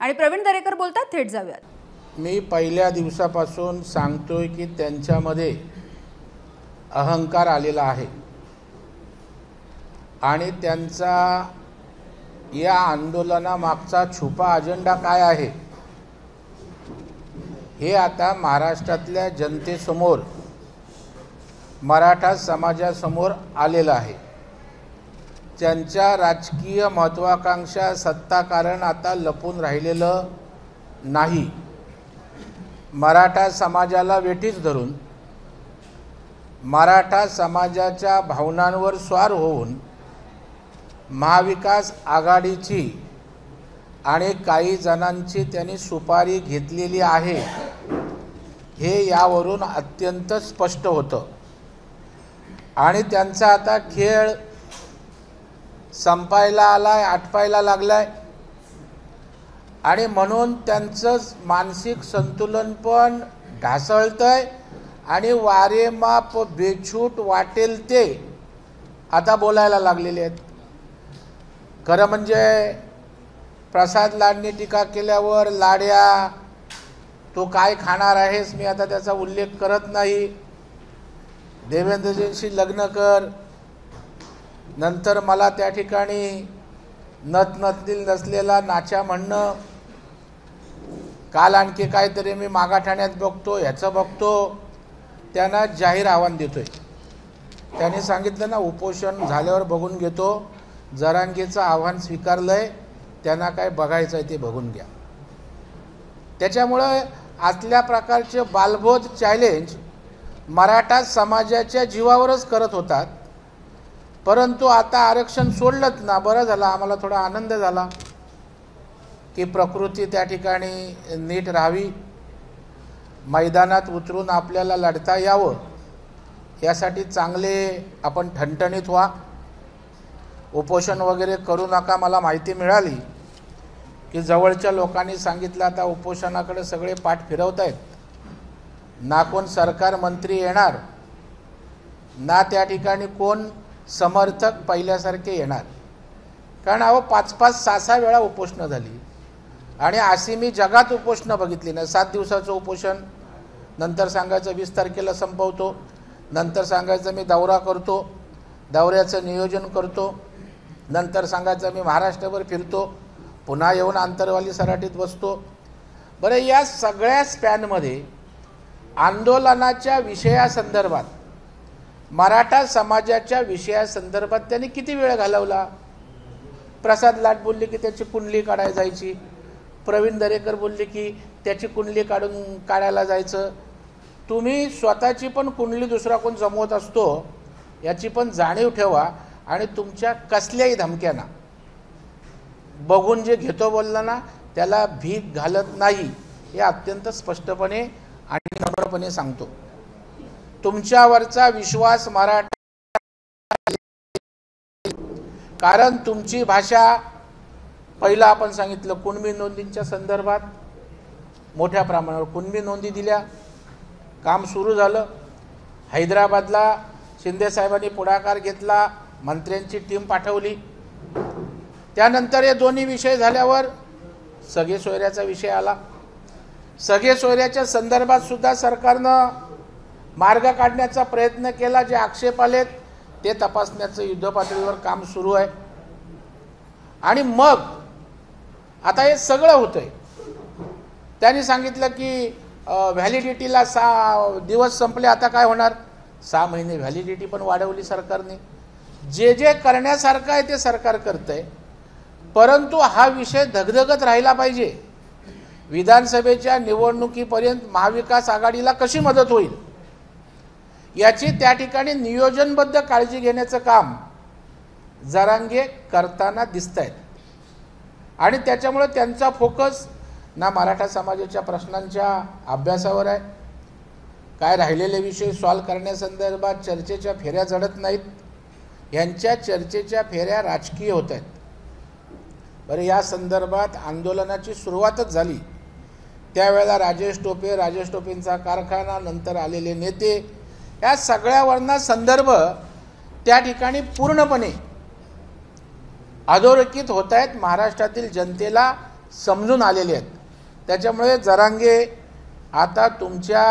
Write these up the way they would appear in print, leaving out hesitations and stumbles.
आणि प्रवीण दरेकर बोलतात, थेट जाऊयात। मी पहिल्या दिवसापासून सांगतोय की त्यांच्यामध्ये अहंकार आलेला आहे आणि त्यांचा या आंदोलनामागचा छुपा अजेंडा काय आहे हे आता महाराष्ट्रातल्या जनतेसमोर, मराठा समाजासमोर आलेलं आहे। त्यांच्या राजकीय महत्त्वाकांक्षा, सत्ताकारण आता लपून राहिलेलं नाही। मराठा समाजाला वेठीस धरून, मराठा समाजाच्या भावनांवर स्वार होऊन महाविकास आघाडीची आणि काही जणांची त्यांनी सुपारी घेतलेली आहे हे यावरून अत्यंत स्पष्ट होतं। आणि त्यांचा आता खेळ संपायला आलाय, आटपायला लागलाय आणि म्हणून त्यांचं मानसिक संतुलन पण ढासळतंय आणि वारेमाप बेछूट वाटेल ते आता बोलायला लागलेले आहेत। खरं म्हणजे प्रसाद लाडनी टीका केल्यावर, लाड्या तो काय खाणार आहेस, मी आता त्याचा उल्लेख करत नाही, देवेंद्रजींशी लग्न कर, नंतर मला त्या ठिकाणी नतनतील नसलेला नाच्या म्हणणं, काल आणखी काहीतरी मी मागाठाण्यात बघतो, ह्याचं बघतो, त्यांना जाहीर आव्हान देतोय। त्यांनी सांगितलं ना, उपोषण झाल्यावर बघून घेतो, जरांगेचं आव्हान स्वीकारलंय, त्यांना काय बघायचं आहे ते बघून घ्या। त्याच्यामुळे आतल्या प्रकारचे बालबोध चॅलेंज मराठा समाजाच्या जीवावरच करत होतात। परंतु आता आरक्षण सोडलंच ना, बरं झालं, आम्हाला थोडा आनंद झाला की प्रकृती त्या ठिकाणी नीट राहावी, मैदानात उतरून आपल्याला लढता यावं, यासाठी चांगले आपण ठणठणीत व्हा, उपोषण वगैरे करू नका। मला माहिती मिळाली की जवळच्या लोकांनी सांगितलं आता उपोषणाकडे सगळे पाठ फिरवत आहेत, ना कोण सरकार मंत्री येणार, ना त्या ठिकाणी कोण समर्थक पहिल्यासारखे येणार। कारण अहो 5-5, 6-6 वेळा उपोषणं झाली आणि अशी मी जगात उपोषणं बघितली नाही। 7 दिवसाचं उपोषण, नंतर सांगायचं 20 तारखेला संपवतो, नंतर सांगायचं मी दौरा करतो, दौऱ्याचं नियोजन करतो, नंतर सांगायचं मी महाराष्ट्रभर फिरतो, पुन्हा येऊन आंतरवाली सराटीत बसतो। बरं, या सगळ्या स्पॅनमध्ये आंदोलनाच्या विषयासंदर्भात, मराठा समाजाच्या विषयासंदर्भात त्यांनी किती वेळ घालवला? प्रसाद लाड बोलले की त्याची कुंडली काढायला जायची, प्रवीण दरेकर बोलले की त्याची कुंडली काढायला जायचं। तुम्ही स्वतःची पण कुंडली दुसरा कोण जमवत असतो याची पण जाणीव ठेवा आणि तुमच्या कसल्याही धमक्यांना बघून जे घेतो बोलला ना त्याला भीक घालत नाही, हे अत्यंत स्पष्टपणे आणि नम्रपणे सांगतो। तुमच्यावरचा विश्वास मराठा, कारण तुमची भाषा, पहिला आपण सांगितलं कुणबी नोंदींच्या संदर्भात मोठ्या प्रमाणावर कुणबी नोंदी दिल्या, काम सुरू झालं। हैदराबादला शिंदे साहेबांनी पुढाकार घेतला, मंत्र्यांची टीम पाठवली। त्यानंतर हे दोन्ही विषय झाल्यावर सगळे सोयऱ्याचा विषय आला। सगळे सोयऱ्याच्या संदर्भात सुद्धा सरकारनं मार्ग काढण्याचा प्रयत्न केला, जे आक्षेप आलेत ते तपासण्याचं युद्धपातळीवर काम सुरू आहे। आणि मग आता हे सगळं होतंय। त्यांनी सांगितलं की व्हॅलिडिटीला 6 दिवस संपले, आता काय होणार? 6 महिने व्हॅलिडिटी पण वाढवली सरकारने। जे जे करण्यासारखं आहे ते सरकार करतंय, परंतु हा विषय धगधगत राहिला पाहिजे। विधानसभेच्या निवडणुकीपर्यंत महाविकास आघाडीला कशी मदत होईल याची त्या ठिकाणी नियोजनबद्ध काळजी घेण्याचं काम जरांगे करताना दिसतायत। आणि त्याच्यामुळे त्यांचा फोकस ना मराठा समाजाच्या प्रश्नांच्या अभ्यासावर आहे, काय राहिलेले विषय सॉल्व्ह करण्यासंदर्भात चर्चेच्या फेऱ्या जडत नाहीत, यांच्या चर्चेच्या फेऱ्या राजकीय होत आहेत। बरं, या संदर्भात आंदोलनाची सुरुवातच झाली त्यावेळेला राजेश टोपेंचा कारखाना, नंतर आलेले नेते, या सगळ्यावरना संदर्भ त्या ठिकाणी पूर्णपणे अधोरेखित होत आहेत, महाराष्ट्रातील जनतेला समजून आलेले आहेत. त्याच्यामुळे जरांगे आता तुमच्या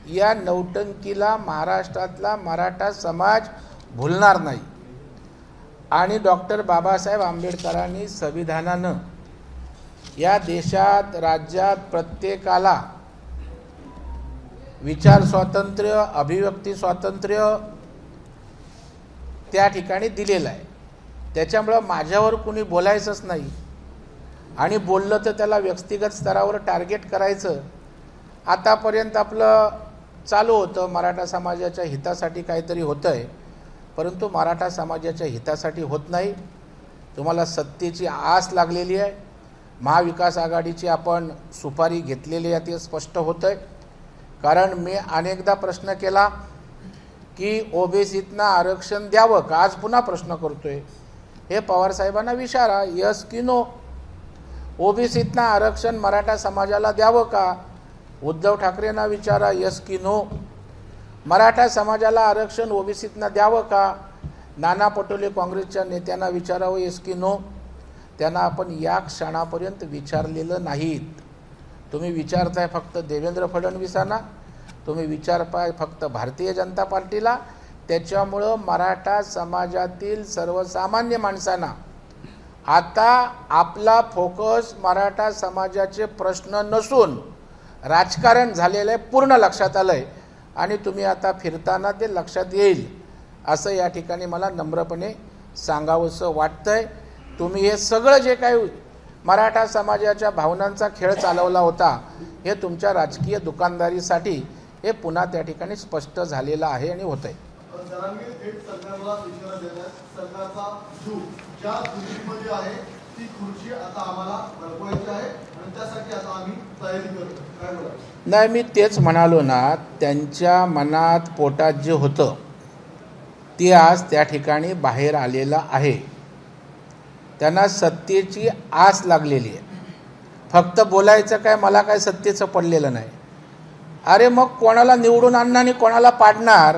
या नौटंकीला महाराष्ट्रातला मराठा समाज भुलणार नाही. आणि डॉक्टर बाबासाहेब आंबेडकरांनी संविधानानं या देशात राज्यात प्रत्येकाला विचार स्वातंत्र्य अभिव्यक्ती स्वातंत्र्य त्या ठिकाणी दिलेलं आहे. त्याच्यामुळं माझ्यावर कुणी बोलायचंच नाही आणि बोललं तर त्याला व्यक्तिगत स्तरावर टार्गेट करायचं. आतापर्यंत आपलं चालू होतं मराठा समाजाच्या हितासाठी काहीतरी होतं आहे, परंतु मराठा समाजाच्या हितासाठी होत नाही. तुम्हाला सत्तेची आस लागलेली आहे. महाविकास आघाडीची आपण सुपारी घेतलेली आहे ते स्पष्ट होतं आहे. कारण मी अनेकदा प्रश्न केला की ओबीसीतना आरक्षण द्यावं का. आज पुन्हा प्रश्न करतोय, हे पवारसाहेबांना विचारा, यस की नो. ओबीसीतना आरक्षण मराठा समाजाला द्यावं का. उद्धव ठाकरेंना विचारा, यस की नो. मराठा समाजाला आरक्षण ओबीसीतना द्यावं का. नाना पटोले काँग्रेसच्या नेत्यांना विचारावं, यस की नो. त्यांना आपण या क्षणापर्यंत विचारलेलं नाहीत. तुम्ही विचारताय फक्त देवेंद्र फडणवीसांना, तुम्ही विचारताय फक्त भारतीय जनता पार्टीला. त्याच्यामुळं मराठा समाजातील सर्वसामान्य माणसांना आता आपला फोकस मराठा समाजाचे प्रश्न नसून राजकारण झालेलं आहे पूर्ण लक्षात आलं आहे. आणि तुम्ही आता फिरताना ते लक्षात येईल असं या ठिकाणी मला नम्रपणे सांगावंसं वाटतंय. तुम्ही हे सगळं जे काही मराठा समाजाच्या भावनांचा खेळ चालवला होता, हे तुमच्या राजकीय दुकानदारीसाठी हे पुन्हा त्या ठिकाणी स्पष्ट झालेलं आहे आणि होत आहे. नाही, मी तेच म्हणालो ना, त्यांच्या मनात पोटात जे होतं ते आज त्या ठिकाणी बाहेर आलेलं आहे. त्यांना सत्तेची आस लागलेली आहे. फक्त बोलायचं काय, मला काय सत्तेचं पडलेलं नाही. अरे मग कोणाला निवडून आणणार आणि कोणाला पाडणार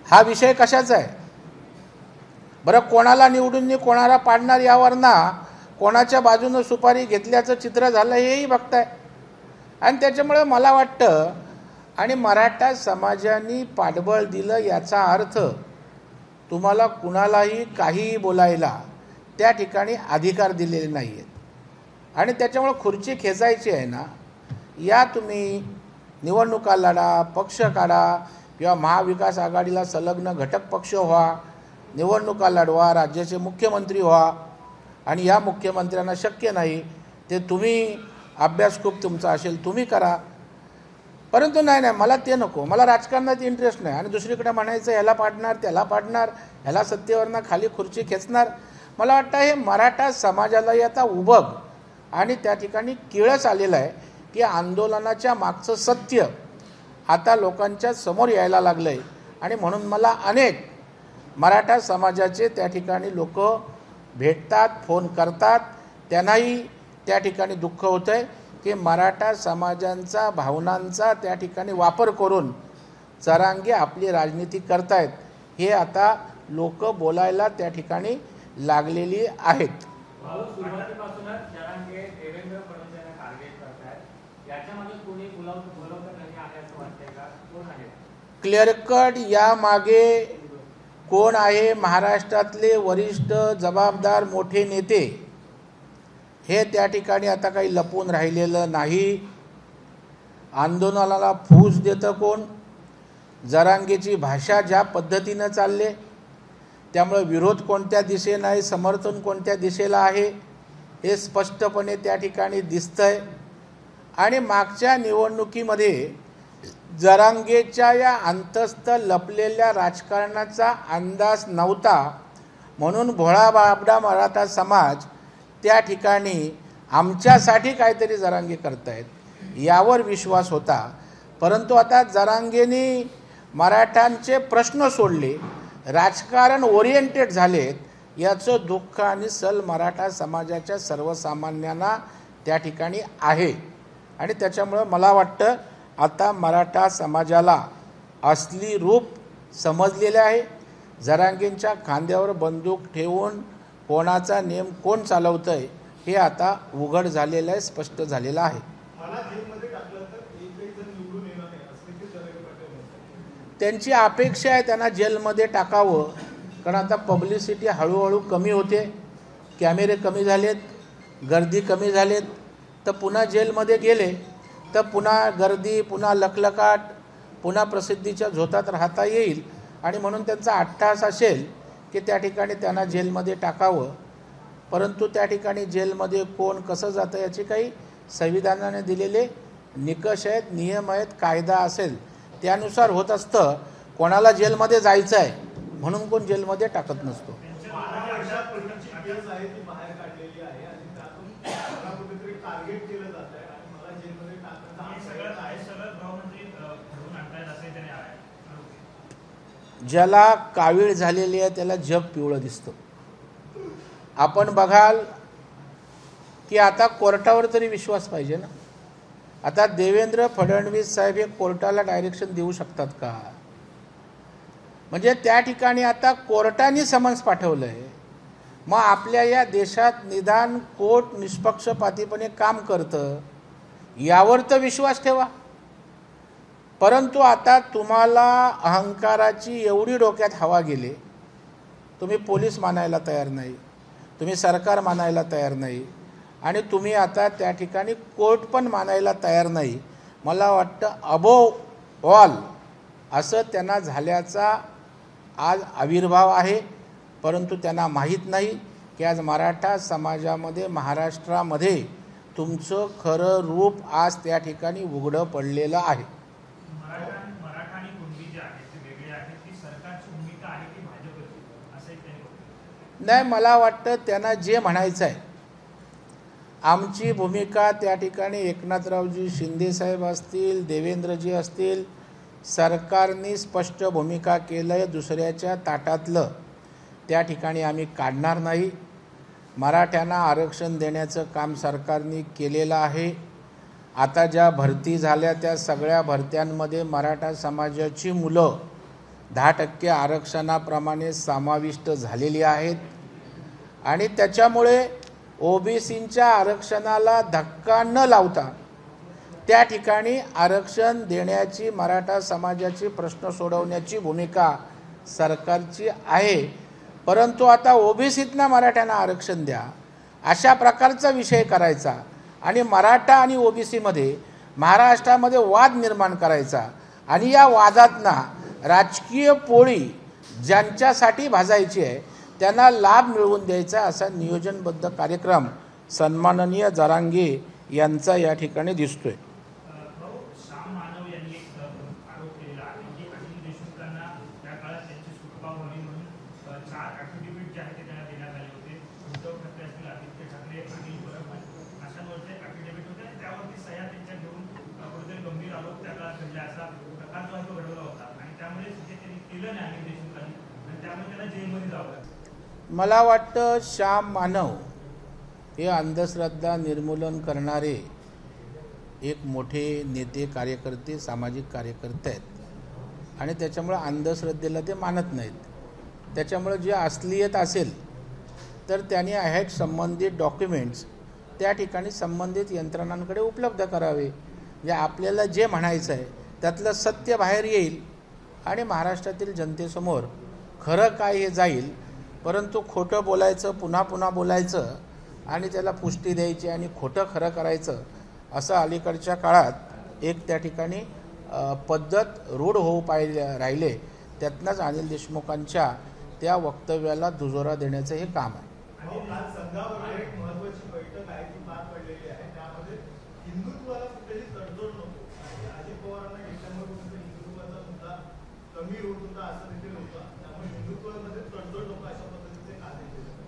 हा विषय कशाचा आहे बरं. कोणाला निवडून कोणाला पाडणार यावर ना कोणाच्या बाजूनं सुपारी घेतल्याचं चित्र झालं हेही बघताय. आणि त्याच्यामुळे मला वाटतं आणि मराठा समाजाने पाठबळ दिलं याचा अर्थ तुम्हाला कुणालाही काहीही बोलायला त्या ठिकाणी अधिकार दिलेले नाही आहेत. आणि त्याच्यामुळे खुर्ची खेचायची आहे ना, या तुम्ही निवडणुका लढा, पक्ष काढा किंवा महाविकास आघाडीला संलग्न घटक पक्ष व्हा, निवडणुका लढवा, राज्याचे मुख्यमंत्री व्हा. आणि या मुख्यमंत्र्यांना शक्य नाही ते तुम्ही अभ्यास खूप तुमचा असेल तुम्ही करा. परंतु नाही, मला ते नको, मला राजकारणात इंटरेस्ट नाही. आणि दुसरीकडे म्हणायचं ह्याला पाडणार त्याला पाडणार, ह्याला सत्तेवरनं खाली खुर्ची खेचणार. मला वाटतं हे मराठा समाजालाही आता उबग आणि त्या ठिकाणी किळस आलेलं आहे की आंदोलनाच्या मागचं सत्य आता लोकांच्या समोर यायला लागलं आहे. आणि म्हणून मला अनेक मराठा समाजाचे त्या ठिकाणी लोक भेटतात, फोन करतात. त्यांनाही त्या ठिकाणी दुःख होतं आहे की मराठा समाजांचा भावनांचा त्या ठिकाणी वापर करून जरांगे आपली राजनीती करतायत. हे आता लोक बोलायला त्या ठिकाणी लागलेली आहेत. क्लिअर कट यामागे कोण आहे, महाराष्ट्रातले वरिष्ठ जबाबदार मोठे नेते हे त्या ठिकाणी आता काही लपून राहिलेलं नाही. आंदोलनाला फूस देतं कोण, जरांगेची भाषा ज्या पद्धतीनं चालले, त्यामुळे विरोध कोणत्या दिशेनं आहे, समर्थन कोणत्या दिशेला आहे हे स्पष्टपणे त्या ठिकाणी दिसतंय. आणि मागच्या निवडणुकीमध्ये जरांगेच्या या अंतस्थ लपलेल्या राजकारणाचा अंदाज नव्हता, म्हणून भोळा बाबडा मराठा समाज त्या ठिकाणी आमच्यासाठी काहीतरी जरांगे करतायत यावर विश्वास होता. परंतु आता जरांगेने मराठ्यांचे प्रश्न सोडले, राजकारण ओरिएंटेड झालेत, याचं दुःख आणि सल मराठा समाजाच्या सर्वसामान्यांना त्या ठिकाणी आहे. आणि त्याच्यामुळं मला वाटतं आता मराठा समाजाला असली रूप समजलेले आहे. जरांगेंच्या खांद्यावर बंदूक ठेवून कोणाचा नेम कोण चालवतंय हे आता उघड झालेलं आहे, स्पष्ट झालेलं आहे. त्यांची अपेक्षा आहे त्यांना जेलमध्ये टाकावं, कारण आता पब्लिसिटी हळूहळू कमी होते, कॅमेरे कमी झालेत, गर्दी कमी झालेत. तर पुन्हा जेलमध्ये गेले तर पुन्हा गर्दी, पुन्हा लखलखाट, पुन्हा प्रसिद्धीच्या झोतात राहता येईल. आणि म्हणून त्यांचा अट्टहास असेल की त्या ठिकाणी त्यांना जेलमध्ये टाकावं. परंतु त्या ठिकाणी जेलमध्ये कोण कसं जातं याचे काही संविधानाने दिलेले निकष आहेत, नियम आहेत, कायदा असेल त्यानुसार होत असतं. कोणाला जेलमध्ये जायचं आहे म्हणून कोण जेलमध्ये टाकत नसतो. ज्याला कावीळ झालेली आहे त्याला जग पिवळं दिसतं. आपण बघाल की आता कोर्टावर तरी विश्वास पाहिजे ना. आता देवेंद्र फडणवीस साहेब हे कोर्टाला डायरेक्शन देऊ शकतात का? म्हणजे त्या ठिकाणी आता कोर्टाने समन्स पाठवलं आहे. मग आपल्या या देशात निदान कोर्ट निष्पक्षपातीपणे काम करतं यावर तर विश्वास ठेवा. परंतु आता तुम्हाला अहंकाराची एवढी डोक्यात हवा गेली, तुम्ही पोलीस मानायला तयार नाही, तुम्ही सरकार मानायला तयार नाही, आणि तुम्ही आता त्या ठिकाणी कोर्ट पण मानायला तयार नाही. मला वाटतं अबोव ऑल असं त्यांना झाल्याचा आज आविर्भाव आहे. परंतु त्यांना माहीत नाही की आज मराठा समाजामध्ये, महाराष्ट्रामध्ये तुमचं खरं रूप आज त्या ठिकाणी उघडं पडलेलं आहे. नाही, मला वाटतं त्यांना जे म्हणायचं आहे, आमची भूमिका त्या ठिकाणी एकनाथरावजी शिंदेसाहेब असतील, देवेंद्रजी असतील, सरकारने स्पष्ट भूमिका केलं आहे. दुसऱ्याच्या ताटातलं त्या ठिकाणी आम्ही काढणार नाही. मराठ्यांना आरक्षण देण्याचं काम सरकारने केलेलं आहे. आता ज्या भरती झाल्या त्या सगळ्या भरत्यांमध्ये मराठा समाजाची मुलं 10% आरक्षणाप्रमाणे समाविष्ट झालेली आहेत. आणि त्याच्यामुळे ओबीसींच्या आरक्षणाला धक्का न लावता त्या ठिकाणी आरक्षण देण्याची, मराठा समाजाची प्रश्न सोडवण्याची भूमिका सरकारची आहे. परंतु आता ओबीसीतनं मराठ्यांना आरक्षण द्या अशा प्रकारचा विषय करायचा आणि मराठा आणि ओबीसीमध्ये महाराष्ट्रामध्ये वाद निर्माण करायचा आणि या वादातना राजकीय पोळी ज्यांच्यासाठी भाजायची आहे त्यांना लाभ मिळवून द्यायचा असा नियोजनबद्ध कार्यक्रम सन्माननीय जरांगे यांचा या ठिकाणी दिसतोय. मला वाटतं श्याम मानव हे अंधश्रद्धा निर्मूलन करणारे एक मोठे नेते, कार्यकर्ते, सामाजिक कार्यकर्ते आहेत आणि त्याच्यामुळे अंधश्रद्धेला ते मानत नाहीत. त्याच्यामुळे जे असलीयत असेल तर त्यांनी ह्याच संबंधित डॉक्युमेंट्स त्या ठिकाणी संबंधित यंत्रणांकडे उपलब्ध करावे. म्हणजे आपल्याला जे म्हणायचं आहे त्यातलं सत्य बाहेर येईल आणि महाराष्ट्रातील जनतेसमोर खरं काय हे जाईल. परंतु खोटं बोलायचं, पुन्हा पुन्हा बोलायचं आणि त्याला पुष्टी द्यायची आणि खोटं खरं करायचं असं अलीकडच्या काळात एक त्या ठिकाणी पद्धत रूढ होऊ राहिले. त्यातनंच अनिल देशमुखांच्या त्या वक्तव्याला दुजोरा देण्याचं हे काम आहे.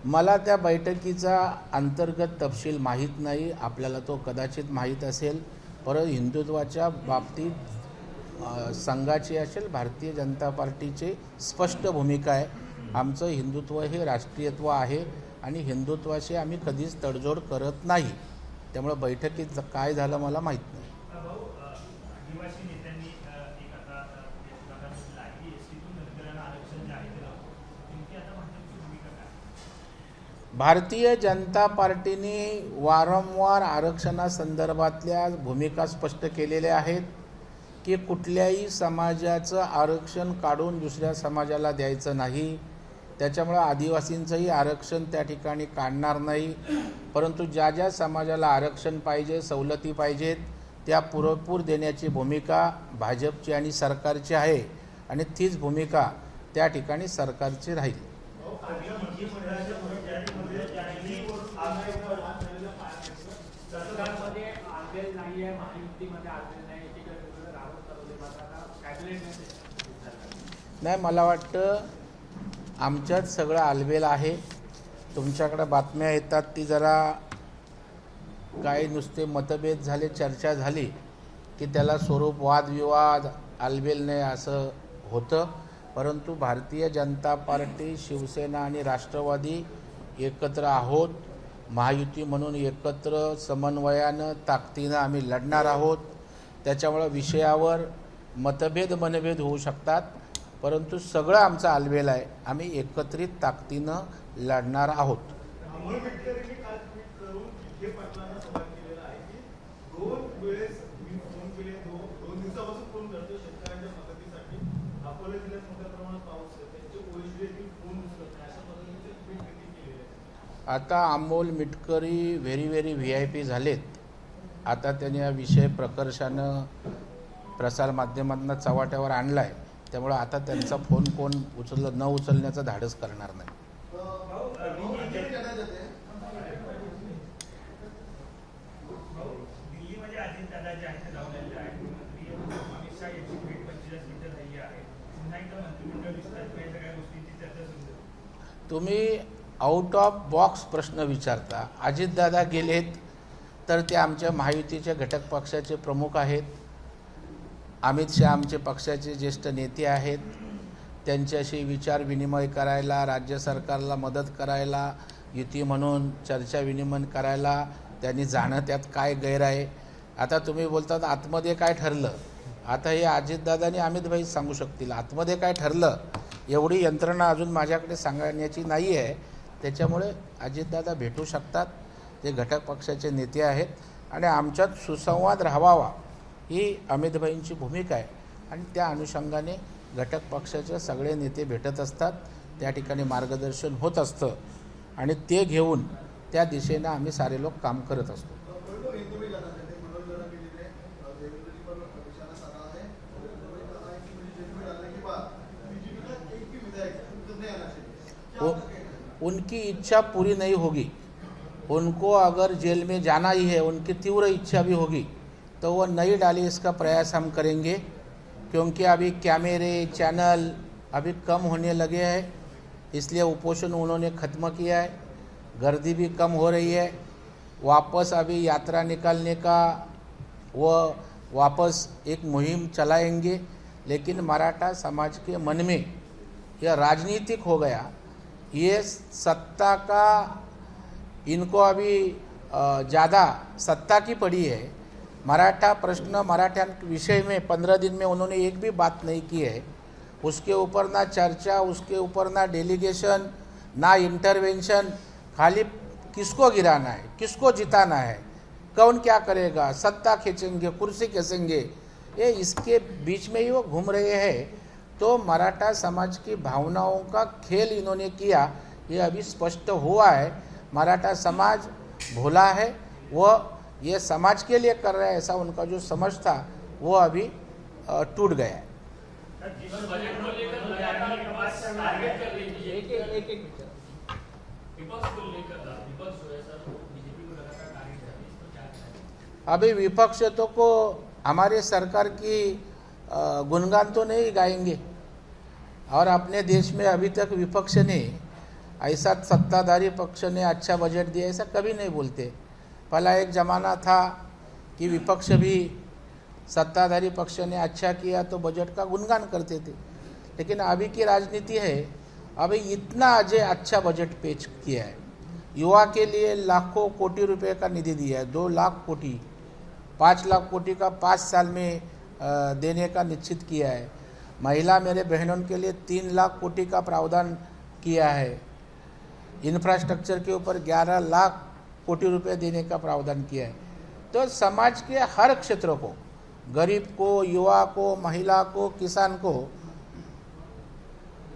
मला त्या बैठकीचा अंतर्गत तपशील माहीत नाही. आपल्याला तो कदाचित माहीत असेल. परंतु हिंदुत्वाच्या बाबतीत संघाची असेल, भारतीय जनता पार्टीची स्पष्ट भूमिका आहे. आमचं हिंदुत्व हे राष्ट्रीयत्व आहे आणि हिंदुत्वाशी आम्ही कधीच तडजोड करत नाही. त्यामुळे बैठकीत काय झालं मला माहीत नाही. भारतीय जनता पार्टीने वारंवार आरक्षणासंदर्भातल्या भूमिका स्पष्ट केलेल्या आहेत की कुठल्याही समाजाचं आरक्षण काढून दुसऱ्या समाजाला द्यायचं नाही. त्याच्यामुळे आदिवासींचंही आरक्षण त्या ठिकाणी काढणार नाही, परंतु ज्या ज्या समाजाला आरक्षण पाहिजे, सवलती पाहिजेत, त्या पुरेपूर देण्याची भूमिका भाजपची आणि सरकारची आहे आणि तीच भूमिका त्या ठिकाणी सरकारची राहील. नाही, मला वाटतं आमच्यात सगळं आलबेल आहे. तुमच्याकडे बातम्या येतात ती जरा काही नुसते मतभेद झाले, चर्चा झाली की त्याला स्वरूप वादविवाद आलबेल नाही असं होतं. परंतु भारतीय जनता पार्टी, शिवसेना आणि राष्ट्रवादी एकत्र आहोत. महायुती म्हणून एकत्र समन्वयानं ताकदीनं आम्ही लढणार आहोत. त्याच्यामुळे विषयावर मतभेद मनभेद होऊ शकतात, परंतु सगळं आमचं आलबेल आहे. आम्ही एकत्रित ताकदीनं लढणार आहोत. आता अमोल मिटकरी व्हेरी VIP झालेत. आता त्यांनी हा विषय प्रकर्षानं प्रसारमाध्यमांना चव्हाट्यावर आणला आहे. त्यामुळे आता त्यांचा फोन कोण न उचलण्याचं धाडस करणार नाही. तुम्ही आउट ऑफ बॉक्स प्रश्न विचारता. अजितदादा गेलेत तर ते आमच्या महायुतीच्या घटक पक्षाचे प्रमुख आहेत. अमित शहा आमचे पक्षाचे ज्येष्ठ नेते आहेत. त्यांच्याशी विचार विनिमय करायला, राज्य सरकारला मदत करायला, युती म्हणून चर्चा विनिमय करायला त्यांनी जाणं त्यात काय गैर आहे. आता तुम्ही बोलतात आतमध्ये काय ठरलं. आता हे अजितदादा आणि अमितभाई सांगू शकतील आतमध्ये काय ठरलं. एवढी यंत्रणा अजून माझ्याकडे सांगण्याची नाही आहे. त्याच्यामुळे अजितदादा भेटू शकतात. ते घटक पक्षाचे नेते आहेत आणि आमच्यात सुसंवाद राहावा ही अमितभाईंची भूमिका आहे आणि त्या अनुषंगाने घटक पक्षाचे सगळे नेते भेटत असतात. त्या ठिकाणी मार्गदर्शन होत असतं आणि ते घेऊन त्या दिशेनं आम्ही सारे लोक काम करत असतो. उनकी इच्छा पूरी नहीं होगी. उनको अगर जेल में जाना ही है, उनकी तीव्र इच्छा भी होगी तो वो नहीं डाली, इसका प्रयास हम करेंगे. क्योंकि अभी कैमरे चैनल अभी कम होने लगे हैं, इसलिए उपोषण उन्होंने ख़त्म किया है. गर्दी भी कम हो रही है. वापस अभी यात्रा निकालने का वो वापस एक मुहिम चलाएंगे. लेकिन मराठा समाज के मन में यह राजनीतिक हो गया. ये सत्ता का इनको अभी ज़्यादा सत्ता की पड़ी है. मराठा प्रश्न, मराठा विषय में 15 दिन में उन्होंने एक भी बात नहीं की है. उसके ऊपर ना चर्चा, उसके ऊपर ना डेलीगेशन, ना इंटरवेंशन. खाली किसको गिराना है, किसको जिताना है, कौन क्या करेगा, सत्ता खींचेंगे, कुर्सी खींचेंगे, ये इसके बीच में ही वो घूम रहे हैं. तो मराठा समाज की भावनाओं का खेल इन्होंने किया, ये अभी स्पष्ट हुआ है. मराठा समाज भोला है, वो ये समाज के लिए कर रहा है, ऐसा उनका जो समझ था वो अभी टूट गया है. अभी विपक्ष तो को हमारे सरकार की गुणगान तो नहीं गाएंगे. और अपने देश में अभी तक विपक्ष ने ऐसा, सत्ताधारी पक्ष ने अच्छा बजट दिया ऐसा कभी नहीं बोलते. पहला एक ज़माना था कि विपक्ष भी सत्ताधारी पक्ष ने अच्छा किया तो बजट का गुणगान करते थे. लेकिन अभी की राजनीति है, अभी इतना अजय अच्छा बजट पेश किया है. युवा के लिए लाखों कोटि रुपए का निधि दिया है. 2 लाख कोटि, 5 लाख कोटि का 5 साल में देने का निश्चित किया है. महिला मेरे बहनों के लिए 3 लाख कोटि का प्रावधान किया है. इंफ्रास्ट्रक्चर के ऊपर 11 लाख कोटी रुपए देने का प्रावधान किया है। तो समाज के हर क्षेत्र को, गरीब को, युवा को, महिला को, किसान को,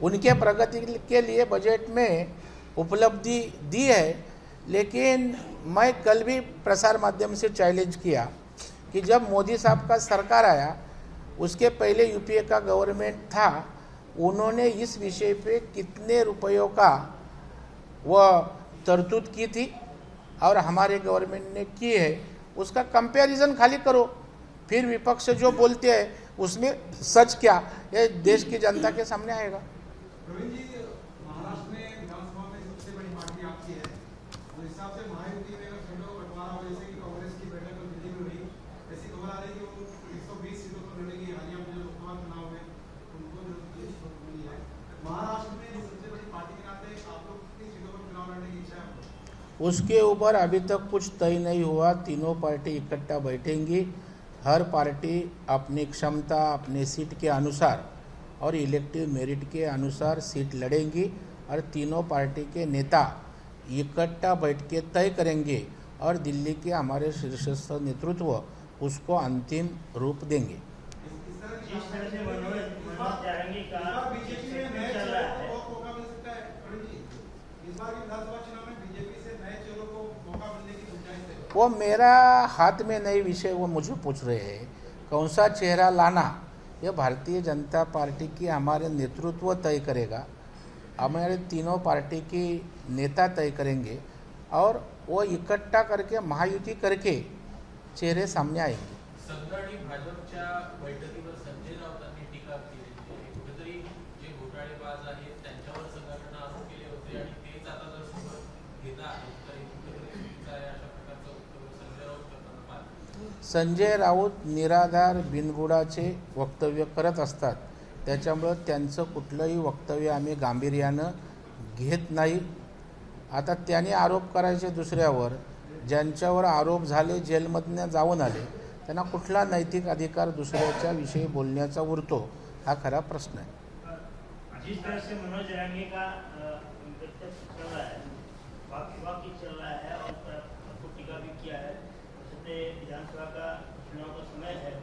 उनके प्रगति के लिए बजट में उपलब्धि दी है। लेकिन मैं कल भी प्रसार माध्यम से चैलेंज किया कि जब मोदी साहब का सरकार आया, उसके पहले यूपीए का गवर्नमेंट था, उन्होंने इस विषय पे कितने रुपयों का वह तरतूद की थी और हमारे गवर्नमेंट ने की है, उसका कंपैरिजन खाली करो। फिर विपक्ष जो बोलते हैं उसमें सच क्या, ये देश की जनता के सामने आएगा। प्रवीण जी, महाराष्ट्र में विधानसभा में सबसे बड़ी पार्टी आपकी है, उस हिसाब से महायुति में अगर सीटों का बंटवारा हो, जैसे कि कांग्रेस की बैठक में दिल्ली में हुई, ऐसी खबर आ रही है कि वो 120 सीटों पर लड़ेगी। हालिया में जो लोकसभा चुनाव में उनको जो सीट मिली है, महाराष्ट्र में सबसे बड़ी पार्टी के नाते आप लोग कितनी सीटों पर चुनाव लड़ने की इच्छा है? उसके ऊपर अभी तक कुछ तय नहीं हुआ। तीनों पार्टी इकट्ठा बैठेंगी, हर पार्टी अपनी क्षमता, अपने सीट के अनुसार और इलेक्टिव मेरिट के अनुसार सीट लड़ेंगी और तीनों पार्टी के नेता इकट्ठा बैठ के तय करेंगे और दिल्ली के हमारे शीर्षस्थ नेतृत्व उसको अंतिम रूप देंगे। जिस तरह से मनोज जाएंगे का बीजेपी में नए चेहरों को बहुत मौका मिल सकता है। प्रवीण जी, इस बार की विधानसभा चुनाव में बीजेपी से नए चेहरों को मौका मिलने की गुंजाइश है? वो मेरा हाथ में नहीं विषय, वो मुझे पूछ रहे हैं कौन सा चेहरा लाना, यह भारतीय जनता पार्टी की हमारे नेतृत्व तय करेगा। हमारे तीनों पार्टी की नेता तय करेंगे और वो इकट्ठा करके महायुति करके चेहरे सामने आएंगे। सत्ताधारी भाजपच्या बैठकीवर संजय राऊतांनी टीका केली आहे। कुठेतरी जे घोटाळेबाज आहेत त्यांच्यावर संघटना आरोप केले होते आणि तेच आता जर सोबत घेत आहेत तर कुठेतरी चुकीचं आहे, अशा प्रकारचं वक्तव्य संजय राऊत करताना पाहिलं। संजय राऊत निराधार बिनबुडाचे वक्तव्य करत असतात, त्याच्यामुळं त्यांचं कुठलंही वक्तव्य आम्ही गांभीर्यानं घेत नाही। आता त्यांनी आरोप करायचे दुसऱ्यावर, ज्यांच्यावर आरोप झाले, जेलमधनं जाऊन आले, त्यांना कुठला नैतिक अधिकार दुसऱ्याच्या विषयी बोलण्याचा उरतो, हा खरा प्रश्न आहे। जिस तरह से मनोज जाएंगे का चल रहा है, बाकी चल रहा है और टीका भी किया है, विधानसभा का चुनाव का समय है,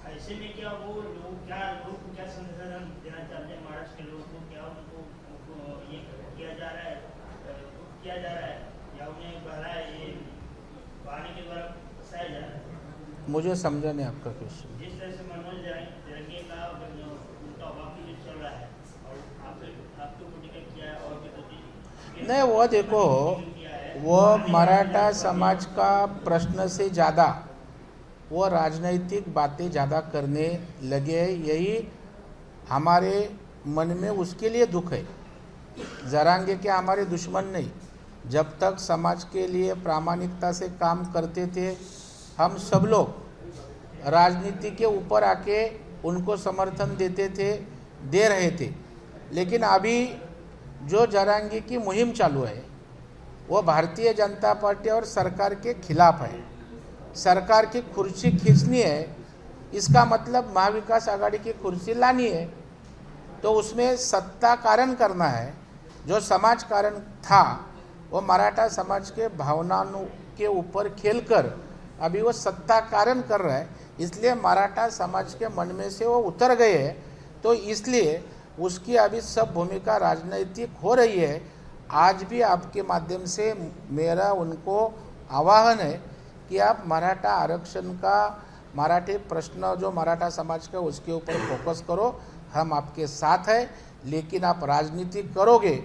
ऐसे में क्या वो लोग क्या संदेश देना चाहते हैं महाराष्ट्र के लोगों को? क्या उनको ये किया जा रहा है या उन्हें बहलाया, ये बहाने के द्वारा फंसाया जा रहा है? मुझे समझा नहीं आपका क्वेश्चन। जिस तरह से मनोज जाएंगे का उनका बाकी जो चल रहा है और आपके ऊपर टिकट किया है और भी तो नहीं, वो देखो, वो मराठा समाज का प्रश्न से ज़्यादा वो राजनीतिक बातें ज़्यादा करने लगे हैं, यही हमारे मन में उसके लिए दुख है। जरांगे के हमारे दुश्मन नहीं, जब तक समाज के लिए प्रामाणिकता से काम करते थे, हम सब लोग राजनीति के ऊपर आके उनको समर्थन देते थे, दे रहे थे। लेकिन अभी जो जरांगे की मुहिम चालू है वो भारतीय जनता पार्टी और सरकार के खिलाफ है। सरकार की कुर्सी खींचनी है, इसका मतलब महाविकास आघाड़ी की कुर्सी लानी है, तो उसमें सत्ता कारण करना है। जो समाज कारण था वो मराठा समाज के भावनाओं के ऊपर खेलकर अभी वो सत्ता कारण कर रहा है, इसलिए मराठा समाज के मन में से वो उतर गए हैं। तो इसलिए उसकी अभी सब भूमिका राजनीतिक हो रही है। आज भी आपके माध्यम से मेरा उनको आह्वान है कि आप मराठा आरक्षण का, मराठी प्रश्न जो मराठा समाज का, उसके ऊपर फोकस करो, हम आपके साथ हैं। लेकिन आप राजनीति करोगे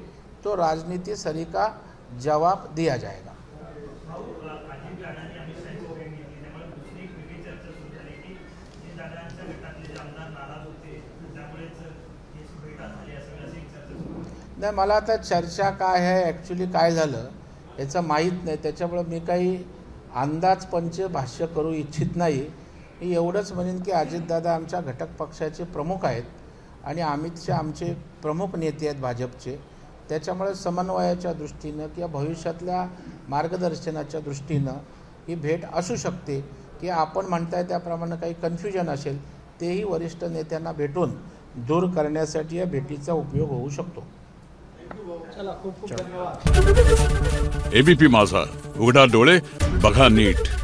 तो राजनीति सरी का जवाब दिया जाएगा। नाही, मला आता चर्चा काय आहे, ॲक्च्युली काय झालं याचं माहीत नाही, त्याच्यामुळे मी काही अंदाजपंच भाष्य करू इच्छित नाही। मी एवढंच म्हणेन की अजितदादा आमच्या घटक पक्षाचे प्रमुख आहेत आणि अमित शहा आमचे प्रमुख नेते आहेत भाजपचे, त्याच्यामुळे समन्वयाच्या दृष्टीनं किंवा भविष्यातल्या मार्गदर्शनाच्या दृष्टीनं ही भेट असू शकते की आपण म्हणताय त्याप्रमाणे काही कन्फ्युजन असेल, तेही वरिष्ठ नेत्यांना भेटून दूर करण्यासाठी या भेटीचा उपयोग होऊ शकतो। चला खूप खूप धन्यवाद. एबीपी माझा, उघडा डोळे बघा नीट.